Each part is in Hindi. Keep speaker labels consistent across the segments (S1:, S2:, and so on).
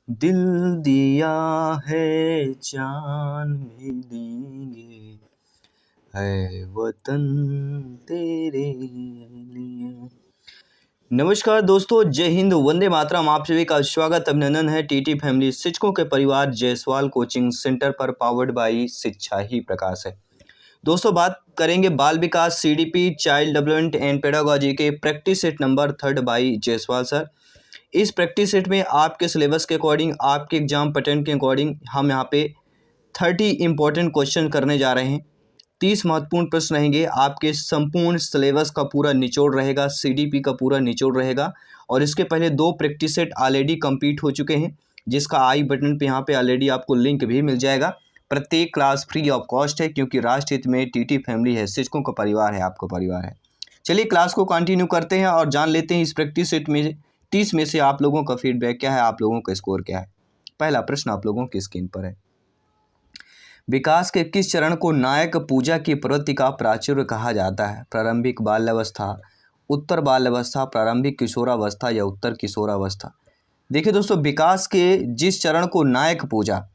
S1: दिल दिया है जान भी देंगे, है वतन तेरे लिए। नमस्कार दोस्तों, जय हिंद, वंदे मातरम। आप सभी का स्वागत अभिनंदन है टीटी फैमिली शिक्षकों के परिवार जायसवाल कोचिंग सेंटर पर, पावर्ड बाई शिक्षा ही प्रकाश है। दोस्तों, बात करेंगे बाल विकास CDP child development and pedagogy के practice set number 3 by Jaiswal sir. इस प्रैक्टिस सेट में आपके सिलेबस के अकॉर्डिंग, आपके एग्जाम पैटर्न के अकॉर्डिंग हम यहाँ पे 30 इंपॉर्टेंट क्वेश्चन करने जा रहे हैं। 30 महत्वपूर्ण प्रश्न रहेंगे। आपके संपूर्ण सिलेबस का पूरा निचोड़ रहेगा, सीडीपी का पूरा निचोड़ रहेगा। और इसके पहले 2 प्रैक्टिस सेट ऑलरेडी कंप्लीट हो चुके हैं, जिसका आई बटन पे यहाँ पे ऑलरेडी आपको लिंक भी मिल जाएगा। प्रत्येक क्लास फ्री ऑफ कॉस्ट है, क्योंकि राष्ट्र हित में टीटी फैमिली है, शिक्षकों का परिवार है, आपका परिवार है। चलिए क्लास को कंटिन्यू करते हैं और जान लेते हैं इस प्रैक्टिस सेट में 30 में से आप लोगों का फीडबैक क्या है, आप लोगों का स्कोर क्या है। पहला प्रश्न आप लोगों की स्क्रीन पर है। विकास के किस चरण को नायक पूजा की प्रवृत्ति का प्राचुर्य कहा जाता है? प्रारंभिक बाल्यावस्था, उत्तर बाल्यावस्था, प्रारंभिक किशोरावस्था या उत्तर किशोरावस्था। देखिए दोस्तों, विकास के जिस चरण को नायक पूजा,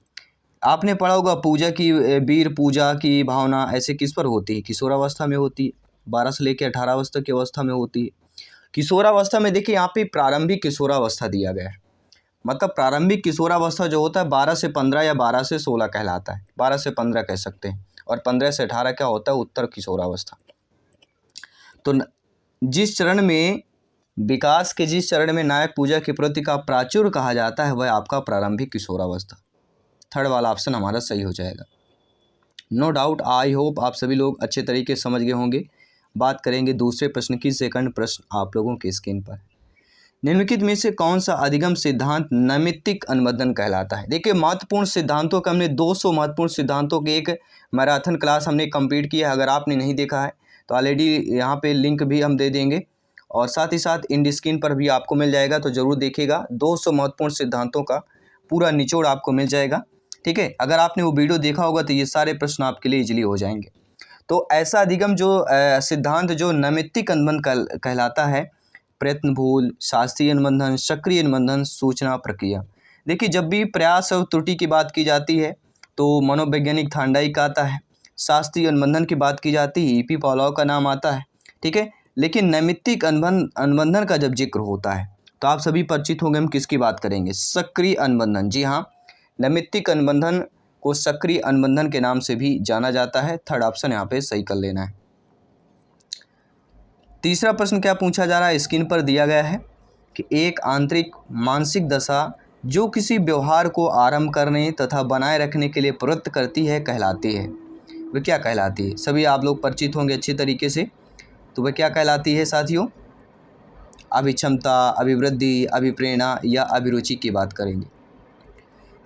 S1: आपने पढ़ा होगा पूजा की, वीर पूजा की भावना ऐसे किस पर होती है? किशोरावस्था में होती है, 12 से लेकर 18 अवस्था की अवस्था में होती है। किशोरावस्था में देखिए यहाँ पे प्रारंभिक किशोरावस्था दिया गया है, मतलब प्रारंभिक किशोरावस्था जो होता है 12 से 15 या 12 से 16 कहलाता है, 12 से 15 कह सकते हैं। और 15 से 18 क्या होता है? उत्तर किशोरावस्था। तो जिस चरण में विकास के जिस चरण में नायक पूजा की प्रवृत्ति का प्राचुर्य कहा जाता है, वह आपका प्रारंभिक किशोरावस्था। थर्ड वाला ऑप्शन हमारा सही हो जाएगा। नो डाउट, आई होप आप सभी लोग अच्छे तरीके से समझ गए होंगे। बात करेंगे दूसरे प्रश्न की। सेकंड प्रश्न आप लोगों की स्क्रीन पर। निम्नलिखित में से कौन सा अधिगम सिद्धांत नैमित्तिक अनुबंधन कहलाता है? देखिए, महत्वपूर्ण सिद्धांतों का हमने 200 महत्वपूर्ण सिद्धांतों की एक मैराथन क्लास हमने कंप्लीट किया है। अगर आपने नहीं देखा है तो ऑलरेडी यहाँ पे लिंक भी हम दे देंगे, और साथ ही साथ इंड स्क्रीन पर भी आपको मिल जाएगा, तो ज़रूर देखिएगा। 200 महत्वपूर्ण सिद्धांतों का पूरा निचोड़ आपको मिल जाएगा, ठीक है। अगर आपने वो वीडियो देखा होगा तो ये सारे प्रश्न आपके लिए इजीली हो जाएंगे। तो ऐसा अधिगम जो सिद्धांत जो नैमित्तिक अनुबंध कहलाता है, प्रयत्नभूल, शास्त्रीय अनुबंधन, सक्रिय अनुबंधन, सूचना प्रक्रिया। देखिए, जब भी प्रयास और त्रुटि की बात की जाती है तो मनोवैज्ञानिक थांडाइक आता है। शास्त्रीय अनुबंधन की बात की जाती है, ईपी पॉलाव का नाम आता है, ठीक है। लेकिन नैमित्तिक अनुबंधन का जब जिक्र होता है तो आप सभी परिचित होंगे, हम किसकी बात करेंगे? सक्रिय अनुबंधन। जी हाँ, नैमित्तिक अनुबंधन को सक्रिय अनुबंधन के नाम से भी जाना जाता है। थर्ड ऑप्शन यहाँ पे सही कर लेना है। तीसरा प्रश्न क्या पूछा जा रहा है? स्क्रीन पर दिया गया है कि एक आंतरिक मानसिक दशा जो किसी व्यवहार को आरंभ करने तथा बनाए रखने के लिए प्रवृत्त करती है कहलाती है। वह क्या कहलाती है? सभी आप लोग परिचित होंगे अच्छी तरीके से। तो वह क्या कहलाती है साथियों? अभिक्षमता, अभिवृद्धि, अभिप्रेरणा या अभिरुचि की बात करेंगे।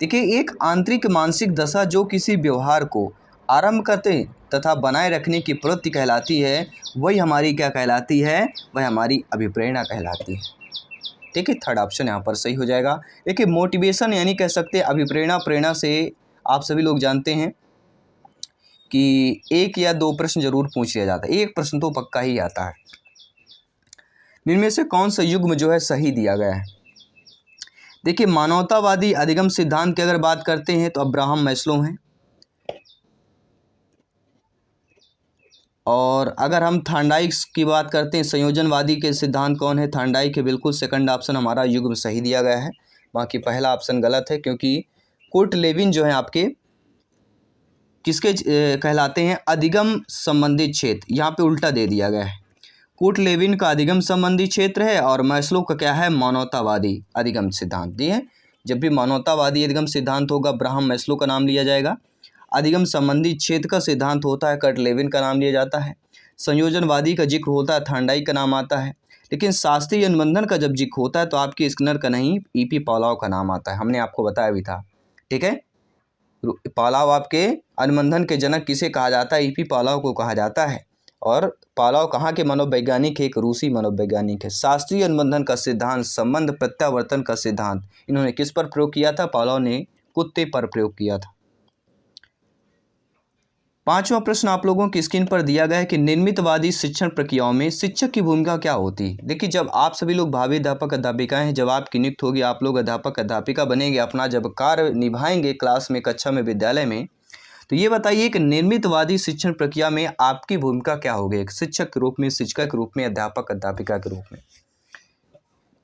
S1: देखिए, एक आंतरिक मानसिक दशा जो किसी व्यवहार को आरंभ करते तथा बनाए रखने की प्रवृत्ति कहलाती है, वही हमारी क्या कहलाती है? वह हमारी अभिप्रेरणा कहलाती है, ठीक है। थर्ड ऑप्शन यहाँ पर सही हो जाएगा। देखिए, मोटिवेशन यानी कह सकते हैं अभिप्रेरणा। प्रेरणा से आप सभी लोग जानते हैं कि 1 या 2 प्रश्न जरूर पूछ लिया जाता है, एक प्रश्न तो पक्का ही आता है। इनमें से कौन सा युग्म जो है सही दिया गया है? देखिए, मानवतावादी अधिगम सिद्धांत की अगर बात करते हैं तो अब्राहम मैस्लो हैं, और अगर हम थांडाइक की बात करते हैं, संयोजनवादी के सिद्धांत कौन है? थांडाइक है। बिल्कुल सेकंड ऑप्शन हमारा युग्म सही दिया गया है, बाकी पहला ऑप्शन गलत है, क्योंकि कुर्ट लेविन जो है आपके किसके कहलाते हैं? अधिगम संबंधी क्षेत्र। यहाँ पे उल्टा दे दिया गया है। कुर्ट लेविन का अधिगम संबंधी क्षेत्र है और मैस्लो का क्या है? मानवतावादी अधिगम सिद्धांत। जी है, जब भी मानवतावादी अधिगम सिद्धांत होगा अब्राहम मैस्लो का नाम लिया जाएगा। अधिगम संबंधी क्षेत्र का सिद्धांत होता है, कर्ट लेविन का नाम लिया जाता है। संयोजनवादी का जिक्र होता है, थांडाइक का नाम आता है। लेकिन शास्त्रीय अनुबंधन का जब जिक्र होता है तो आपके स्किनर का नहीं, ईपी पॉलाव का नाम आता है। हमने आपको बताया भी था, ठीक है। पॉलाव आपके अनुबंधन के जनक किसे कहा जाता है? ईपी पॉलाव को कहा जाता है। और पॉलाव कहाँ के मनोवैज्ञानिक है? एक रूसी मनोवैज्ञानिक है। शास्त्रीय अनुबंधन का सिद्धांत, संबंध प्रत्यावर्तन का सिद्धांत, इन्होंने किस पर प्रयोग किया था? पॉलाव ने कुत्ते पर प्रयोग किया था। 5वां प्रश्न आप लोगों की स्क्रीन पर दिया गया है कि निर्मितवादी शिक्षण प्रक्रियाओं में शिक्षक की भूमिका क्या होती है। देखिए, जब आप सभी लोग भावी अध्यापक अध्यापिकाएं हैं, जब आपकी नियुक्त होगी, आप लोग अध्यापक अध्यापिका बनेंगे, अपना जब कार्य निभाएंगे क्लास में, कक्षा में, विद्यालय में, तो ये बताइए कि निर्मितवादी शिक्षण प्रक्रिया में आपकी भूमिका क्या होगी, एक शिक्षक के रूप में, शिक्षिका के रूप में, अध्यापक अध्यापिका के रूप में।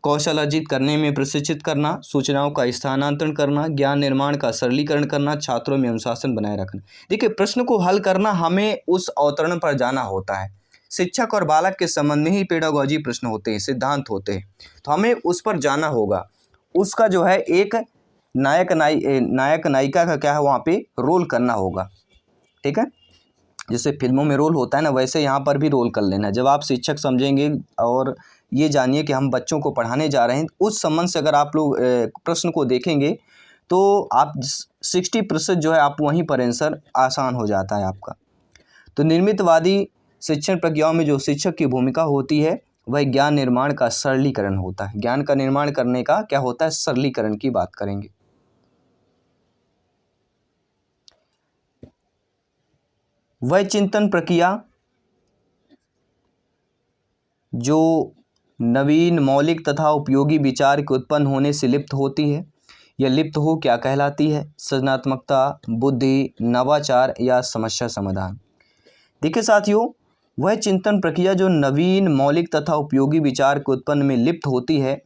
S1: कौशल अर्जित करने में प्रशिक्षित करना, सूचनाओं का स्थानांतरण करना, ज्ञान निर्माण का सरलीकरण करना, छात्रों में अनुशासन बनाए रखना। देखिए, प्रश्न को हल करना हमें उस अवतरण पर जाना होता है। शिक्षक और बालक के संबंध में ही पेडागोजी प्रश्न होते हैं, सिद्धांत होते हैं, तो हमें उस पर जाना होगा। उसका जो है एक नायक नायिका का क्या है, वहाँ पे रोल करना होगा। ठीक है, जैसे फिल्मों में रोल होता है ना, वैसे यहाँ पर भी रोल कर लेना। जब आप शिक्षक समझेंगे और ये जानिए कि हम बच्चों को पढ़ाने जा रहे हैं, उस संबंध से अगर आप लोग प्रश्न को देखेंगे तो आप 60% जो है आप वहीं पर आंसर आसान हो जाता है आपका। तो निर्मितवादी शिक्षण प्रक्रियाओं में जो शिक्षक की भूमिका होती है वह ज्ञान निर्माण का सरलीकरण होता है। ज्ञान का निर्माण करने का क्या होता है, सरलीकरण की बात करेंगे। वह चिंतन प्रक्रिया जो नवीन, मौलिक तथा उपयोगी विचार के उत्पन्न होने से लिप्त होती है, यह लिप्त हो क्या कहलाती है, सृजनात्मकता, बुद्धि, नवाचार या समस्या समाधान। देखिए साथियों, वह चिंतन प्रक्रिया जो नवीन, मौलिक तथा उपयोगी विचार के उत्पन्न में लिप्त होती है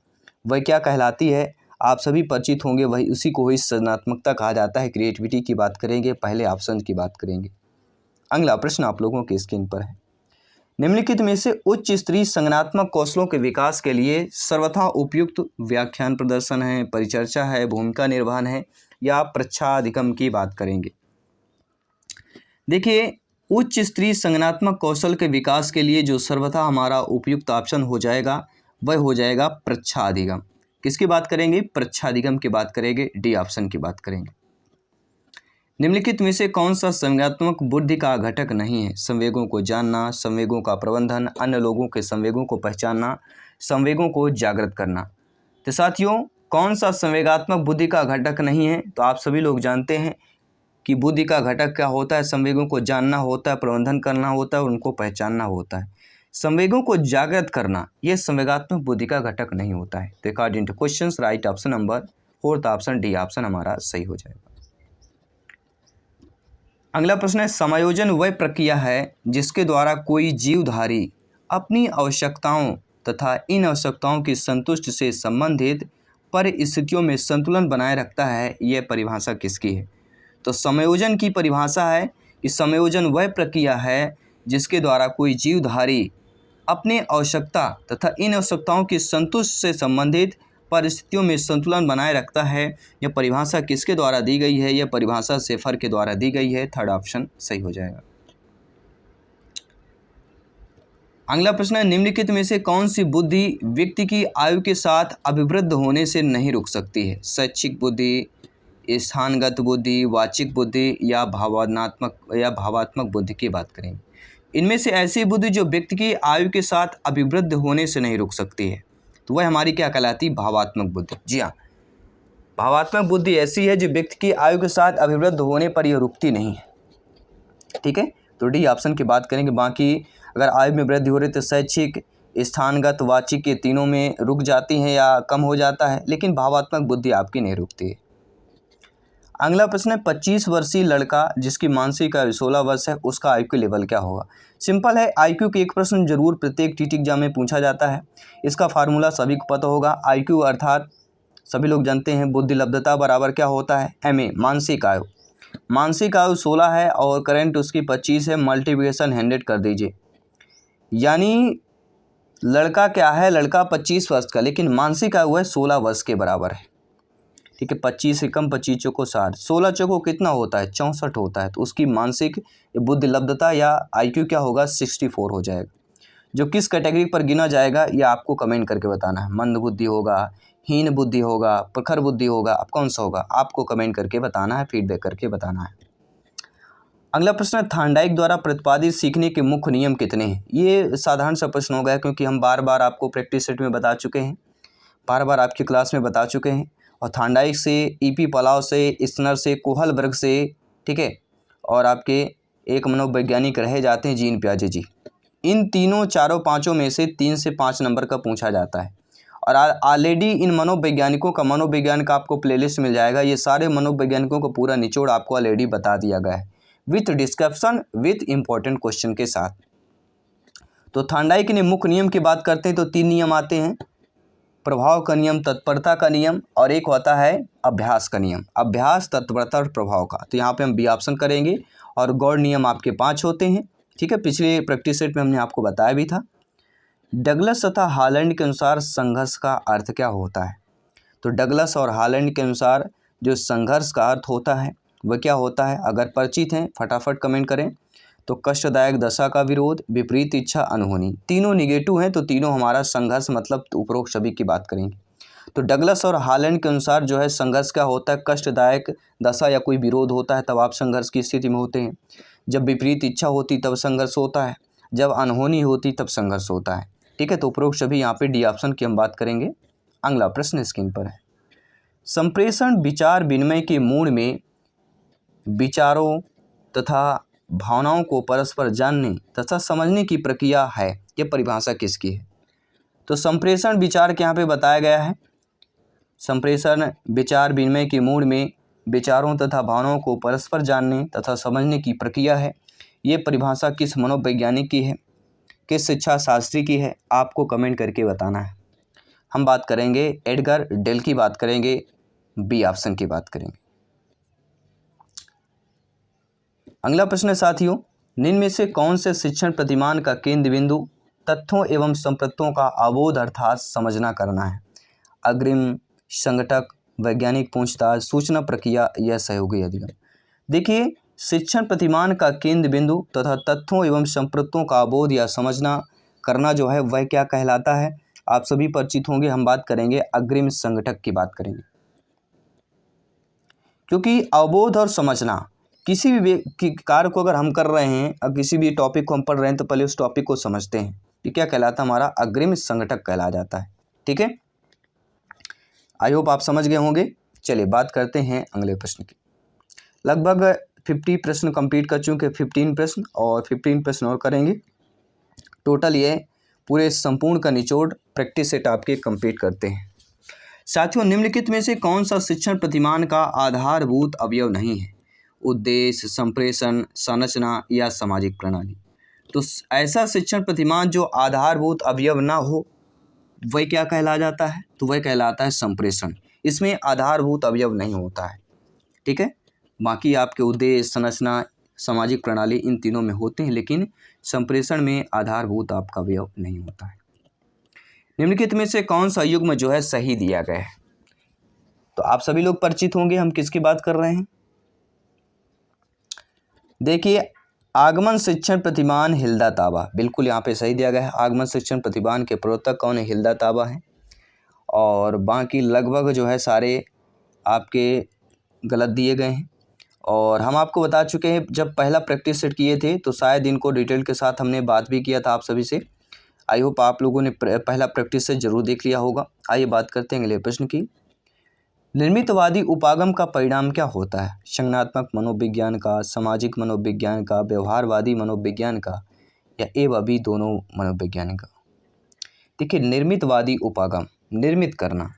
S1: वह क्या कहलाती है, आप सभी परिचित होंगे, वही उसी को ही सृजनात्मकता कहा जाता है। क्रिएटिविटी की बात करेंगे, पहले ऑप्शन की बात करेंगे। अगला प्रश्न आप लोगों के स्क्रीन पर है, निम्नलिखित में से उच्च स्तरीय संज्ञानात्मक कौशलों के विकास के लिए सर्वथा उपयुक्त व्याख्यान प्रदर्शन है, परिचर्चा है, भूमिका निर्वहन है या प्रच्छादिगम की बात करेंगे। देखिए, उच्च स्तरीय संज्ञानात्मक कौशल के विकास के लिए जो सर्वथा हमारा उपयुक्त ऑप्शन हो जाएगा वह हो जाएगा प्रच्छादिगम। किसकी बात करेंगे, प्रच्छादिगम की बात करेंगे, डी ऑप्शन की बात करेंगे। निम्नलिखित में से कौन सा संज्ञानात्मक बुद्धि का घटक नहीं है, संवेगों को जानना, संवेगों का प्रबंधन, अन्य लोगों के संवेगों को पहचानना, संवेगों को जागृत करना। तो साथियों, कौन सा संवेगात्मक बुद्धि का घटक नहीं है, तो आप सभी लोग जानते हैं कि बुद्धि का घटक क्या होता है, संवेगों को जानना होता है, प्रबंधन करना होता है और उनको पहचानना होता है। संवेगों को जागृत करना यह संवेगात्मक बुद्धि का घटक नहीं होता है। तो according to question right option number 4 option D option हमारा सही हो जाएगा। अगला प्रश्न है, समायोजन वह प्रक्रिया है जिसके द्वारा कोई जीवधारी अपनी आवश्यकताओं तथा इन आवश्यकताओं की संतुष्टि से संबंधित परिस्थितियों में संतुलन बनाए रखता है। यह परिभाषा किसकी है, तो समायोजन की परिभाषा है कि समायोजन वह प्रक्रिया है जिसके द्वारा कोई जीवधारी अपने आवश्यकता तथा इन आवश्यकताओं की संतुष्टि से संबंधित परिस्थितियों में संतुलन बनाए रखता है। यह परिभाषा किसके द्वारा दी गई है, यह परिभाषा शेफर के द्वारा दी गई है। थर्ड ऑप्शन सही हो जाएगा। अगला प्रश्न है, निम्नलिखित में से कौन सी बुद्धि व्यक्ति की आयु के साथ अभिवृद्ध होने से नहीं रुक सकती है, शैक्षिक बुद्धि, स्थानगत बुद्धि, वाचिक बुद्धि या भावात्मक बुद्धि की बात करेंगे। इनमें से ऐसी बुद्धि जो व्यक्ति की आयु के साथ अभिवृद्ध होने से नहीं रुक सकती है, तो वह हमारी क्या कहलाती, भावात्मक बुद्धि। जी हाँ, भावात्मक बुद्धि ऐसी है जो व्यक्ति की आयु के साथ अभिवृद्ध होने पर यह रुकती नहीं है। ठीक है, तो डी ऑप्शन की बात करेंगे। बाकी अगर आयु में वृद्धि हो रही तो शैक्षिक, स्थानगत, वाचिक के तीनों में रुक जाती हैं या कम हो जाता है, लेकिन भावात्मक बुद्धि आपकी नहीं रुकती है। अगला प्रश्न है, 25 वर्षीय लड़का जिसकी मानसिक आयु 16 वर्ष है, उसका IQ लेवल क्या होगा। सिंपल है, IQ के एक प्रश्न जरूर प्रत्येक टीटी एग्जाम में पूछा जाता है। इसका फार्मूला सभी को पता होगा। IQ अर्थात सभी लोग जानते हैं बुद्धि लब्धता बराबर क्या होता है, MA मानसिक आयु। मानसिक आयु 16 है और करंट उसकी 25 है, मल्टीप्लिकेशन 100 कर दीजिए। यानी लड़का क्या है, लड़का 25 वर्ष का, लेकिन मानसिक आयु है 16 वर्ष के बराबर है। ठीक है, 25 से कम, 25 चौको 60, 16 चौको कितना होता है, 64 होता है। तो उसकी मानसिक बुद्धि लब्धता या IQ क्या होगा, 64 हो जाएगा। जो किस कैटेगरी पर गिना जाएगा ये आपको कमेंट करके बताना है। मंद बुद्धि होगा, हीन बुद्धि होगा, प्रखर बुद्धि होगा, अब कौन सा होगा आपको कमेंट करके बताना है, फीडबैक करके बताना है। अगला प्रश्न है, थार्नडाइक द्वारा प्रतिपादित सीखने के मुख्य नियम कितने हैं। ये साधारण सा प्रश्न हो गया क्योंकि हम बार बार आपको प्रैक्टिस सेट में बता चुके हैं, बार बार आपकी क्लास में बता चुके हैं। और थार्नडाइक से, EP पलाव से, स्किनर से, कोहलबर्ग से, ठीक है, और आपके एक मनोवैज्ञानिक रह जाते हैं जीन पियाजे जी। इन तीनों चारों पाँचों में से 3 से 5 नंबर का पूछा जाता है। और ऑलरेडी इन मनोवैज्ञानिकों का मनोविज्ञान का आपको प्लेलिस्ट मिल जाएगा। ये सारे मनोवैज्ञानिकों का पूरा निचोड़ आपको ऑलरेडी बता दिया गया है with description with important question के साथ। तो थॉर्नडाइक ने मुख्य नियम की बात करते हैं तो 3 नियम आते हैं, प्रभाव का नियम, तत्परता का नियम और एक होता है अभ्यास का नियम। अभ्यास, तत्परता और प्रभाव का, तो यहाँ पे हम बी ऑप्शन करेंगे। और गौड़ नियम आपके 5 होते हैं, ठीक है। पिछले प्रैक्टिस सेट में हमने आपको बताया भी था। डगलस तथा हॉलैंड के अनुसार संघर्ष का अर्थ क्या होता है? तो डगलस और हॉलैंड के अनुसार जो संघर्ष का अर्थ होता है वह क्या होता है? अगर परिचित हैं फटाफट कमेंट करें। तो कष्टदायक दशा का विरोध, विपरीत इच्छा, अनहोनी। तीनों निगेटिव हैं तो तीनों हमारा संघर्ष मतलब उपरोक्त सभी की बात करेंगे। तो डगलस और हॉलैंड के अनुसार जो है संघर्ष क्या होता है? कष्टदायक दशा या कोई विरोध होता है तब आप संघर्ष की स्थिति में होते हैं। जब विपरीत इच्छा होती तब संघर्ष होता है। जब अनहोनी होती तब संघर्ष होता है, ठीक है। तो उपरोक्त सभी यहाँ पे डी ऑप्शन की हम बात करेंगे। अगला प्रश्न स्क्रीन पर है। संप्रेषण विचार विनिमय के मूड में विचारों तथा भावनाओं को परस्पर जानने तथा समझने की प्रक्रिया है। ये परिभाषा किसकी है? तो संप्रेषण विचार के यहाँ पे बताया गया है। संप्रेषण विचार विनिमय के मूड में विचारों तथा भावनाओं को परस्पर जानने तथा समझने की प्रक्रिया है। ये परिभाषा किस मनोवैज्ञानिक की है, किस शिक्षा शास्त्री की है? आपको कमेंट करके बताना है। हम बात करेंगे एडगर डेल की बात करेंगे, बी ऑप्शन की बात करेंगे। अगला प्रश्न है साथियों, निम्न में से कौन से शिक्षण प्रतिमान का केंद्र बिंदु तथ्यों एवं संप्रत्यों का अवबोध अर्थात समझना करना है? अग्रिम, संगठक, वैज्ञानिक पूछताछ, सूचना प्रक्रिया या सहयोगी अधिगम। देखिए, शिक्षण प्रतिमान का केंद्र बिंदु तथा तथ्यों एवं संप्रत्यों का अवबोध या समझना करना जो है वह क्या कहलाता है? आप सभी परिचित होंगे। हम बात करेंगे अग्रिम संगठक की बात करेंगे, क्योंकि अवबोध और समझना किसी भी कार्य को अगर हम कर रहे हैं और किसी भी टॉपिक को हम पढ़ रहे हैं तो पहले उस टॉपिक को समझते हैं। ये क्या कहलाता है? हमारा अग्रिम संगठक कहला जाता है, ठीक है। आई होप आप समझ गए होंगे। चलिए बात करते हैं अगले प्रश्न की। लगभग 50 प्रश्न कंप्लीट कर चुके, 15 प्रश्न और 15 प्रश्न और करेंगे। टोटल ये पूरे संपूर्ण का निचोड़ प्रैक्टिस सेट आपके कंप्लीट करते हैं। साथियों, निम्नलिखित में से कौन सा शिक्षण प्रतिमान का आधारभूत अवयव नहीं है? उद्देश्य, संप्रेषण, संरचना या सामाजिक प्रणाली। तो ऐसा शिक्षण प्रतिमान जो आधारभूत अवयव ना हो वह क्या कहला जाता है? तो वह कहलाता है संप्रेषण। इसमें आधारभूत अवयव नहीं होता है, ठीक है। बाकी आपके उद्देश्य, संरचना, सामाजिक प्रणाली इन तीनों में होते हैं, लेकिन संप्रेषण में आधारभूत आपका अवयव नहीं होता है। निम्नलिखित में से कौन सा युग्म जो है सही दिया गया है? तो आप सभी लोग परिचित होंगे हम किसकी बात कर रहे हैं। देखिए, आगमन शिक्षण प्रतिमान हिल्दा ताबा, बिल्कुल यहाँ पे सही दिया गया है। आगमन शिक्षण प्रतिमान के प्रवर्तक कौन है? हिल्दा ताबा हैं। और बाकी लगभग जो है सारे आपके गलत दिए गए हैं। और हम आपको बता चुके हैं जब पहला प्रैक्टिस सेट किए थे तो शायद इनको डिटेल के साथ हमने बात भी किया था आप सभी से। आई होप आप लोगों ने पहला प्रैक्टिस सेट जरूर देख लिया होगा। आइए बात करते हैं अगले प्रश्न की। निर्मितवादी उपागम का परिणाम क्या होता है? संज्ञानात्मक मनोविज्ञान का, सामाजिक मनोविज्ञान का, व्यवहारवादी मनोविज्ञान का या एवं भी दोनों मनोविज्ञान का? देखिए, निर्मितवादी उपागम, निर्मित करना,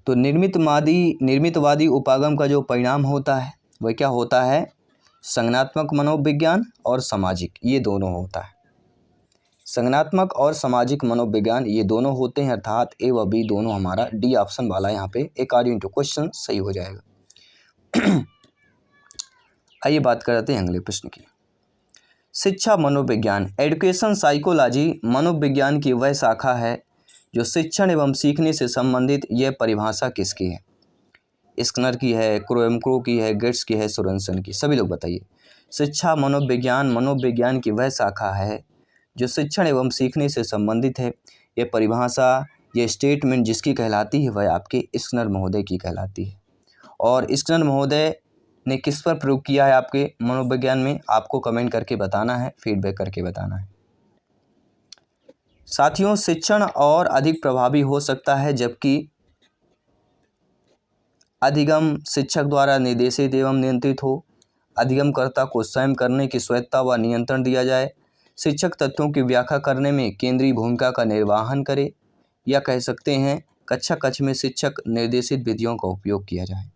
S1: तो निर्मितवादी उपागम का जो परिणाम होता है वह क्या होता है? संज्ञानात्मक मनोविज्ञान और सामाजिक, ये दोनों होता है। संज्ञानात्मक और सामाजिक मनोविज्ञान ये दोनों होते हैं, अर्थात ए व बी दोनों हमारा डी ऑप्शन वाला यहाँ पे अकॉर्डिंग टू क्वेश्चन सही हो जाएगा। आइए बात करते हैं अगले प्रश्न की। शिक्षा मनोविज्ञान, एजुकेशन साइकोलॉजी मनोविज्ञान की वह शाखा है जो शिक्षण एवं सीखने से संबंधित। यह परिभाषा किसकी है? स्किनर की है, क्रोएमक्रो की है, गेट्स की है, सोरेनसन की? सभी लोग बताइए। शिक्षा मनोविज्ञान मनोविज्ञान की वह शाखा है जो शिक्षण एवं सीखने से संबंधित है। यह परिभाषा, यह स्टेटमेंट जिसकी कहलाती है वह आपके स्किनर महोदय की कहलाती है। और स्किनर महोदय ने किस पर प्रयोग किया है आपके मनोविज्ञान में? आपको कमेंट करके बताना है, फीडबैक करके बताना है। साथियों, शिक्षण और अधिक प्रभावी हो सकता है जबकि अधिगम शिक्षक द्वारा निर्देशित एवं नियंत्रित हो। अधिगमकर्ता को स्वयं करने की स्वायत्ता व नियंत्रण दिया जाए, शिक्षक तथ्यों की व्याख्या करने में केंद्रीय भूमिका का निर्वहन करे, या कह सकते हैं कक्षा कक्ष में शिक्षक निर्देशित विधियों का उपयोग किया जाए।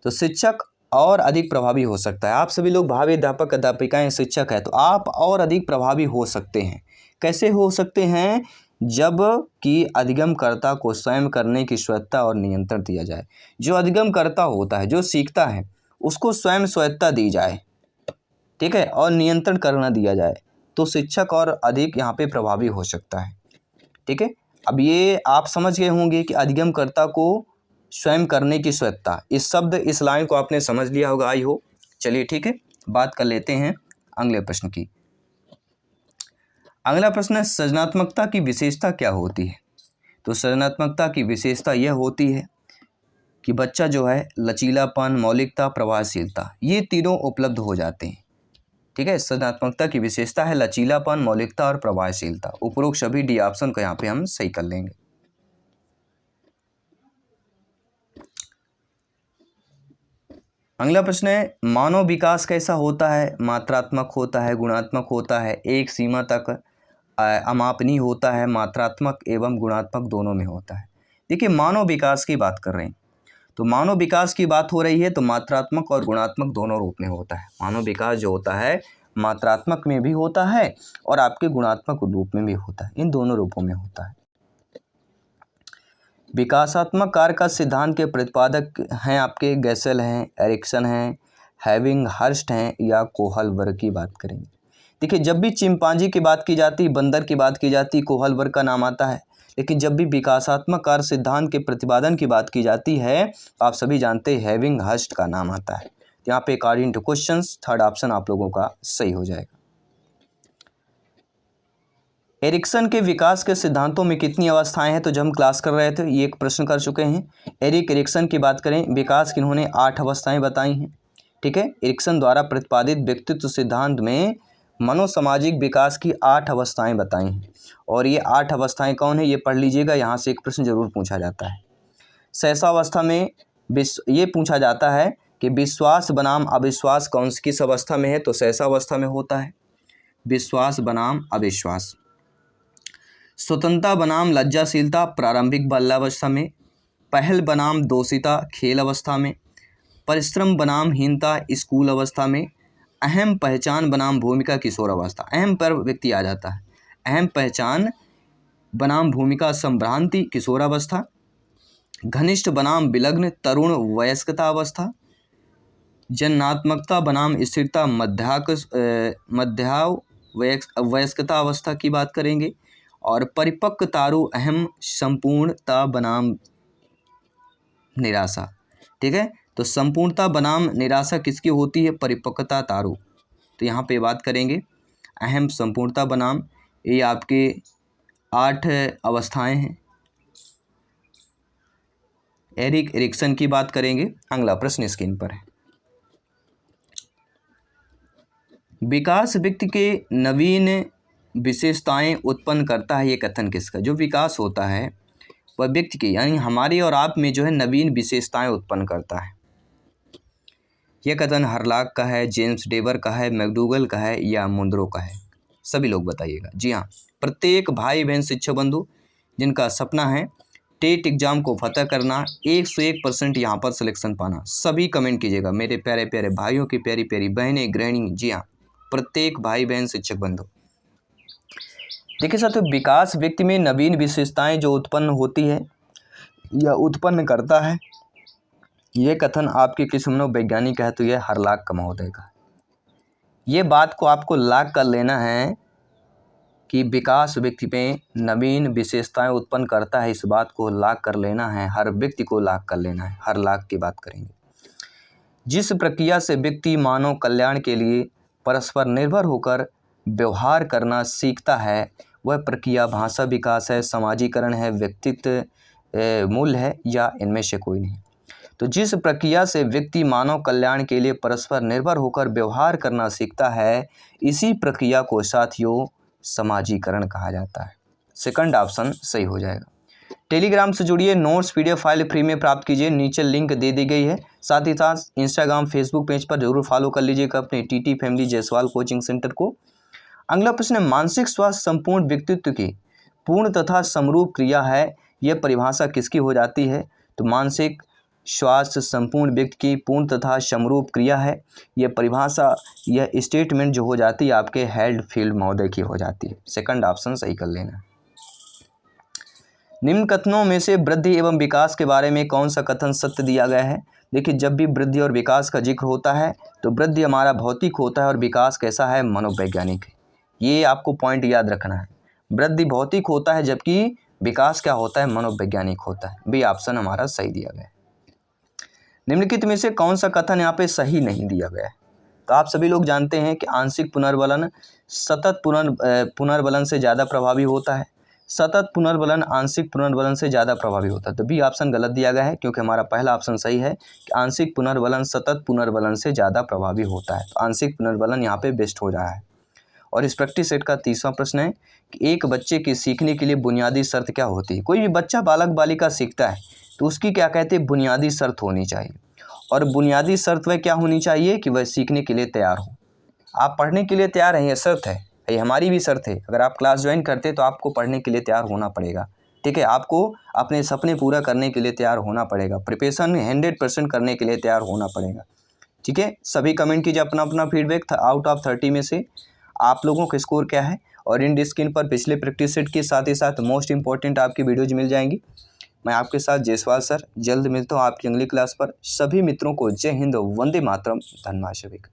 S1: तो शिक्षक और अधिक प्रभावी हो सकता है। आप सभी लोग भावी अध्यापक अध्यापिकाएं शिक्षक हैं, तो आप और अधिक प्रभावी हो सकते हैं। कैसे हो सकते हैं? जब कि अधिगमकर्ता को स्वयं करने की स्वायत्ता और नियंत्रण दिया जाए। जो अधिगमकर्ता होता है, जो सीखता है, उसको स्वयं स्वायत्ता दी जाए, ठीक है, और नियंत्रण करना दिया जाए, तो शिक्षक और अधिक यहाँ पे प्रभावी हो सकता है। ठीक है, अब ये आप समझ गए होंगे कि अधिगमकर्ता को स्वयं करने की स्वायत्ता, इस शब्द इस लाइन को आपने समझ लिया होगा, आई हो। चलिए ठीक है, बात कर लेते हैं अगले प्रश्न की। अगला प्रश्न है, सृजनात्मकता की विशेषता क्या होती है? तो सृजनात्मकता की विशेषता यह होती है कि बच्चा जो है लचीलापन, मौलिकता, प्रभावशीलता, ये तीनों उपलब्ध हो जाते हैं। ठीक है, सृजनात्मकता की विशेषता है लचीलापन, मौलिकता और प्रभावशीलता। उपरोक्त सभी डी ऑप्शन को यहाँ पे हम सही कर लेंगे। अगला प्रश्न है, मानव विकास कैसा होता है? मात्रात्मक होता है, गुणात्मक होता है, एक सीमा तक अमापनीय होता है, मात्रात्मक एवं गुणात्मक दोनों में होता है। देखिए, मानव विकास की बात कर रहे हैं, तो मानव विकास की बात हो रही है तो मात्रात्मक और गुणात्मक दोनों रूप में होता है। मानव विकास जो होता है मात्रात्मक में भी होता है और आपके गुणात्मक रूप में भी होता है, इन दोनों रूपों में होता है। विकासात्मक कार्य का सिद्धांत के प्रतिपादक हैं आपके गैसेल हैं, एरिक्सन हैं, हैविंगहर्स्ट हैं या कोहलबर्ग की बात करेंगे। देखिए, जब भी चिंपांजी की बात की जाती, बंदर की बात की जाती, कोहलबर्ग का नाम आता है, लेकिन जब भी विकासात्मक कार्य सिद्धांत के प्रतिपादन की बात की जाती है तो आप सभी जानते हैं हैविंगहर्स्ट का नाम आता है। यहाँ पे according two questions third option आप लोगों का सही हो जाएगा। एरिक्सन के विकास के सिद्धांतों में कितनी अवस्थाएं हैं? तो जब हम क्लास कर रहे थे ये एक प्रश्न कर चुके हैं। एरिक एरिक्सन की बात करें, विकास की इन्होंने 8 अवस्थाएं बताई हैं। ठीक है, एरिक्सन द्वारा प्रतिपादित व्यक्तित्व सिद्धांत में मनोसामाजिक विकास की 8 अवस्थाएं बताई हैं, और ये 8 अवस्थाएं कौन है ये पढ़ लीजिएगा, यहाँ से एक प्रश्न जरूर पूछा जाता है। सहसावस्था में ये पूछा जाता है कि विश्वास बनाम अविश्वास कौन सी किस अवस्था में है? तो सहसावस्था में होता है विश्वास बनाम अविश्वास। स्वतंत्रता बनाम लज्जाशीलता प्रारंभिक बाल्यावस्था में, पहल बनाम दोषिता खेल अवस्था में, परिश्रम बनाम हीनता स्कूल अवस्था में, अहम पहचान बनाम भूमिका किशोर अवस्था। अहम पर व्यक्ति आ जाता है, अहम पहचान बनाम भूमिका संभ्रांति किशोरावस्था, घनिष्ठ बनाम विलग्न तरुण वयस्कता अवस्था, जन्नात्मकता बनाम स्थिरता मध्यावयस्कता अवस्था की बात करेंगे, और परिपक्व तारु अहम संपूर्णता बनाम निराशा। ठीक है, तो संपूर्णता बनाम निराशा किसकी होती है? परिपक्वता तारु। तो यहाँ पे बात करेंगे अहम संपूर्णता बनाम, ये आपके 8 अवस्थाएं हैं। एरिक एरिक्सन की बात करेंगे। अगला प्रश्न स्क्रीन पर है, विकास व्यक्ति के नवीन विशेषताएं उत्पन्न करता है, ये कथन किसका? जो विकास होता है वह व्यक्ति के यानी हमारे और आप में जो है नवीन विशेषताएं उत्पन्न करता है। यह कथन हरलाक का है, जेम्स डेबर का है, मैकडूगल का है या मुंद्रो का है? सभी लोग बताइएगा। जी हाँ, प्रत्येक भाई बहन शिक्षक बंधु जिनका सपना है टेट एग्जाम को फतह करना, 101% यहाँ पर सिलेक्शन पाना, सभी कमेंट कीजिएगा मेरे प्यारे प्यारे भाइयों की प्यारी प्यारी बहनें गृहिणी। जी हाँ, प्रत्येक भाई बहन शिक्षक बंधु। देखिए साथियों, विकास व्यक्ति में नवीन विशेषताएं जो उत्पन्न होती है या उत्पन्न करता है, ये कथन आपके किस मनोवैज्ञानिक है? तो यह हरलाक का महोदय का। ये बात को आपको लाग कर लेना है कि विकास व्यक्ति में नवीन विशेषताएं उत्पन्न करता है, इस बात को लाग कर लेना है, हर व्यक्ति को लाग कर लेना है। हरलाक की बात करेंगे। जिस प्रक्रिया से व्यक्ति मानव कल्याण के लिए परस्पर निर्भर होकर व्यवहार करना सीखता है वह प्रक्रिया भाषा विकास है, समाजीकरण है, व्यक्तित्व मूल्य है या इनमें से कोई नहीं। तो जिस प्रक्रिया से व्यक्ति मानव कल्याण के लिए परस्पर निर्भर होकर व्यवहार करना सीखता है, इसी प्रक्रिया को साथियों समाजीकरण कहा जाता है। सेकंड ऑप्शन सही हो जाएगा। टेलीग्राम से जुड़िए, नोट्स पीडीएफ फाइल फ्री में प्राप्त कीजिए, नीचे लिंक दे दी गई है। साथ ही साथ इंस्टाग्राम फेसबुक पेज पर जरूर फॉलो कर लीजिएगा अपने TT family Jaiswal coaching centre को। अगला प्रश्न है, मानसिक स्वास्थ्य संपूर्ण व्यक्तित्व की पूर्ण तथा समरूप क्रिया है, यह परिभाषा किसकी हो जाती है? तो मानसिक स्वास्थ्य संपूर्ण व्यक्ति की पूर्ण तथा समरूप क्रिया है, यह परिभाषा, यह स्टेटमेंट जो हो जाती है आपके हेल्डफील्ड महोदय की हो जाती है। सेकंड ऑप्शन सही कर लेना। निम्न कथनों में से वृद्धि एवं विकास के बारे में कौन सा कथन सत्य दिया गया है? देखिए, जब भी वृद्धि और विकास का जिक्र होता है तो वृद्धि हमारा भौतिक होता है और विकास कैसा है? मनोवैज्ञानिक है। ये आपको पॉइंट याद रखना है। वृद्धि भौतिक होता है जबकि विकास क्या होता है? मनोवैज्ञानिक होता है। बी ऑप्शन हमारा सही दिया गया है। निम्नलिखित में से कौन सा कथन यहाँ पे सही नहीं दिया गया है? तो आप सभी लोग जानते हैं कि आंशिक पुनर्बलन सतत पुनर्बलन से ज़्यादा प्रभावी होता है। सतत पुनर्बलन आंशिक पुनर्बलन से ज़्यादा प्रभावी होता है। तो बी ऑप्शन गलत दिया गया है, क्योंकि हमारा पहला ऑप्शन सही है कि आंशिक पुनर्बलन सतत पुनर्बलन से ज़्यादा प्रभावी होता है। तो आंशिक पुनर्बलन यहाँ पे बेस्ट हो रहा है। और इस प्रैक्टिस सेट का तीसरा प्रश्न है कि एक बच्चे के सीखने के लिए बुनियादी शर्त क्या होती है? कोई भी बच्चा बालक बालिका सीखता है तो उसकी क्या कहते हैं? बुनियादी शर्त होनी चाहिए। और बुनियादी शर्त वह क्या होनी चाहिए? कि वह सीखने के लिए तैयार हो। आप पढ़ने के लिए तैयार हैं, यह शर्त है, ये हमारी भी शर्त है। अगर आप क्लास ज्वाइन करते हैं तो आपको पढ़ने के लिए तैयार होना पड़ेगा। ठीक है, आपको अपने सपने पूरा करने के लिए तैयार होना पड़ेगा। प्रिपरेशन 100% करने के लिए तैयार होना पड़ेगा। ठीक है, सभी कमेंट कीजिए अपना अपना फीडबैक। आउट ऑफ 30 में से आप लोगों का स्कोर क्या है? और इन स्क्रीन पर पिछले प्रैक्टिस सेट के साथ ही साथ मोस्ट इंपॉर्टेंट आपकी वीडियोज मिल जाएंगी। मैं आपके साथ जायसवाल सर जल्द मिलता हूँ आपकी अगली क्लास पर। सभी मित्रों को जय हिंद, वंदे मातरम, धन्यवाद सभी का।